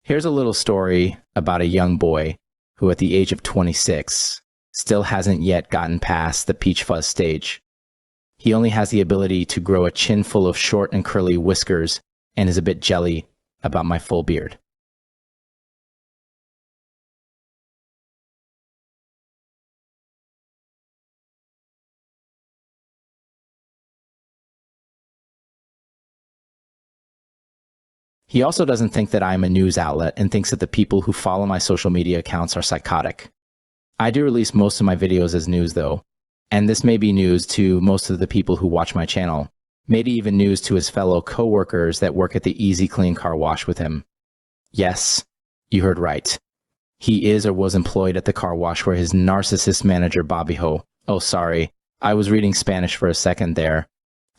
Here's a little story about a young boy who at the age of 26 still hasn't yet gotten past the peach fuzz stage. He only has the ability to grow a chin full of short and curly whiskers and is a bit jelly about my full beard. He also doesn't think that I'm a news outlet and thinks that the people who follow my social media accounts are psychotic. I do release most of my videos as news though, and this may be news to most of the people who watch my channel, maybe even news to his fellow co-workers that work at the Easy Clean car wash with him. Yes, you heard right. He is or was employed at the car wash where his narcissist manager Bobbi-Jo. Oh, sorry, I was reading Spanish for a second there.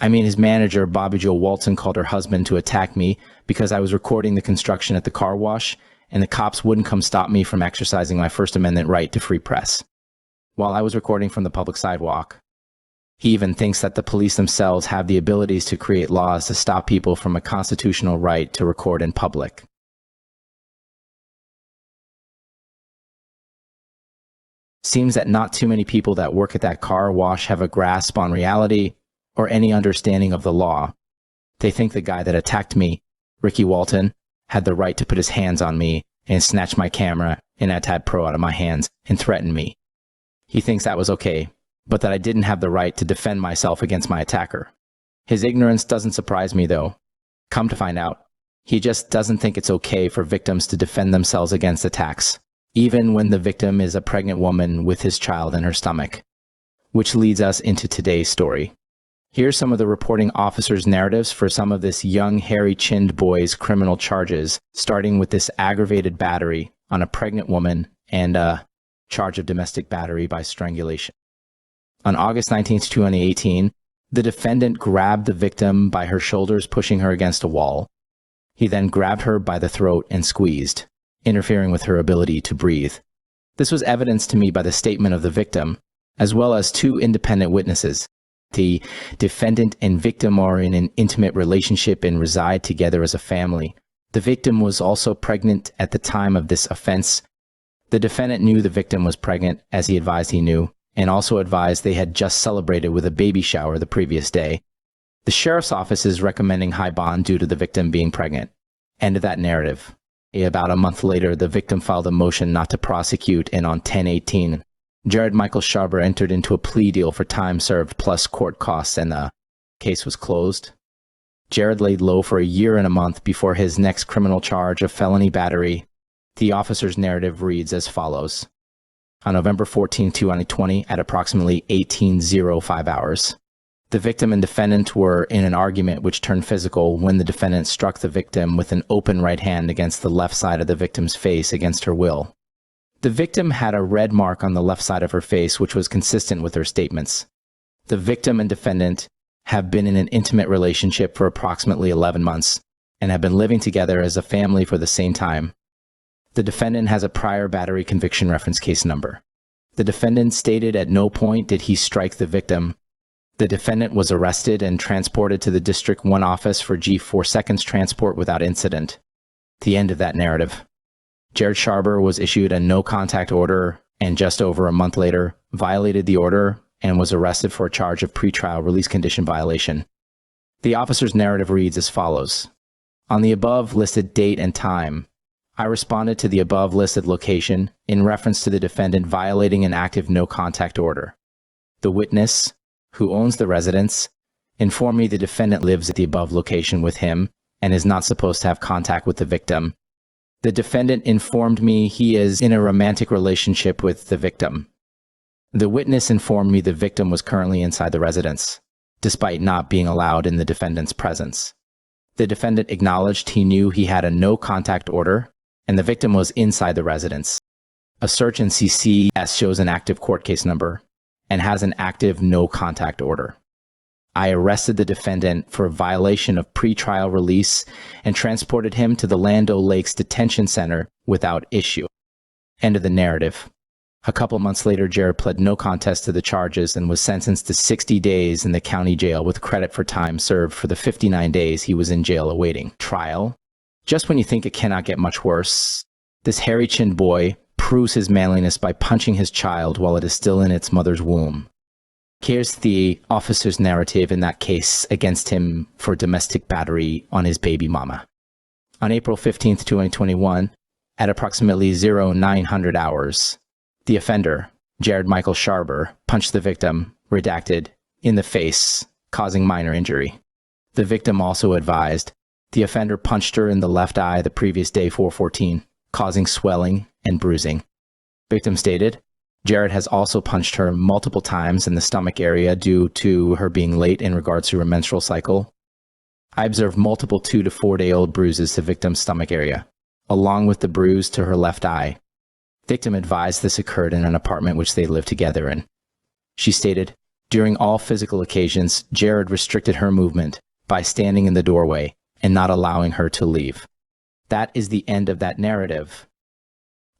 I mean, his manager, Bobbi-Jo Walton, called her husband to attack me because I was recording the construction at the car wash, and the cops wouldn't come stop me from exercising my First Amendment right to free press while I was recording from the public sidewalk. He even thinks that the police themselves have the abilities to create laws to stop people from a constitutional right to record in public. Seems that not too many people that work at that car wash have a grasp on reality or any understanding of the law. They think the guy that attacked me, Ricky Walton, had the right to put his hands on me and snatch my camera and iPad Pro out of my hands and threaten me. He thinks that was okay, but that I didn't have the right to defend myself against my attacker. His ignorance doesn't surprise me though. Come to find out, he just doesn't think it's okay for victims to defend themselves against attacks, even when the victim is a pregnant woman with his child in her stomach. Which leads us into today's story. Here's some of the reporting officers' narratives for some of this young, hairy-chinned boy's criminal charges, starting with this aggravated battery on a pregnant woman and a charge of domestic battery by strangulation. On August 19, 2018, the defendant grabbed the victim by her shoulders, pushing her against a wall. He then grabbed her by the throat and squeezed, interfering with her ability to breathe. This was evidenced to me by the statement of the victim, as well as two independent witnesses. The defendant and victim are in an intimate relationship and reside together as a family. The victim was also pregnant at the time of this offense. The defendant knew the victim was pregnant, as he advised he knew, and also advised they had just celebrated with a baby shower the previous day. The sheriff's office is recommending high bond due to the victim being pregnant. End of that narrative. About a month later, the victim filed a motion not to prosecute, and on 10/18, Jared Michael Scharber entered into a plea deal for time served plus court costs, and the case was closed. Jared laid low for a year and a month before his next criminal charge of felony battery. The officer's narrative reads as follows. On November 14, 2020, at approximately 18:05 hours, the victim and defendant were in an argument which turned physical when the defendant struck the victim with an open right hand against the left side of the victim's face against her will. The victim had a red mark on the left side of her face, which was consistent with her statements. The victim and defendant have been in an intimate relationship for approximately 11 months and have been living together as a family for the same time. The defendant has a prior battery conviction reference case number. The defendant stated at no point did he strike the victim. The defendant was arrested and transported to the District 1 office for G4 seconds transport without incident. The end of that narrative. Jared Scharber was issued a no-contact order and just over a month later violated the order and was arrested for a charge of pretrial release condition violation. The officer's narrative reads as follows. On the above listed date and time, I responded to the above listed location in reference to the defendant violating an active no-contact order. The witness, who owns the residence, informed me the defendant lives at the above location with him and is not supposed to have contact with the victim. The defendant informed me he is in a romantic relationship with the victim. The witness informed me the victim was currently inside the residence, despite not being allowed in the defendant's presence. The defendant acknowledged he knew he had a no-contact order, and the victim was inside the residence. A search in CCS shows an active court case number and has an active no-contact order. I arrested the defendant for violation of pretrial release and transported him to the Land O'Lakes Detention Center without issue. End of the narrative. A couple months later, Jared pled no contest to the charges and was sentenced to 60 days in the county jail with credit for time served for the 59 days he was in jail awaiting trial. Just when you think it cannot get much worse, this hairy-chinned boy proves his manliness by punching his child while it is still in its mother's womb. Here's the officer's narrative in that case against him for domestic battery on his baby mama. On April 15, 2021, at approximately 0900 hours, the offender, Jared Michael Scharber, punched the victim, redacted, in the face, causing minor injury. The victim also advised the offender punched her in the left eye the previous day, 4/14, causing swelling and bruising. Victim stated, Jared has also punched her multiple times in the stomach area due to her being late in regards to her menstrual cycle. I observed multiple 2 to 4 day old bruises to victim's stomach area, along with the bruise to her left eye. Victim advised this occurred in an apartment which they lived together in. She stated, during all physical occasions, Jared restricted her movement by standing in the doorway and not allowing her to leave. That is the end of that narrative.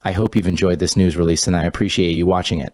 I hope you've enjoyed this news release and I appreciate you watching it.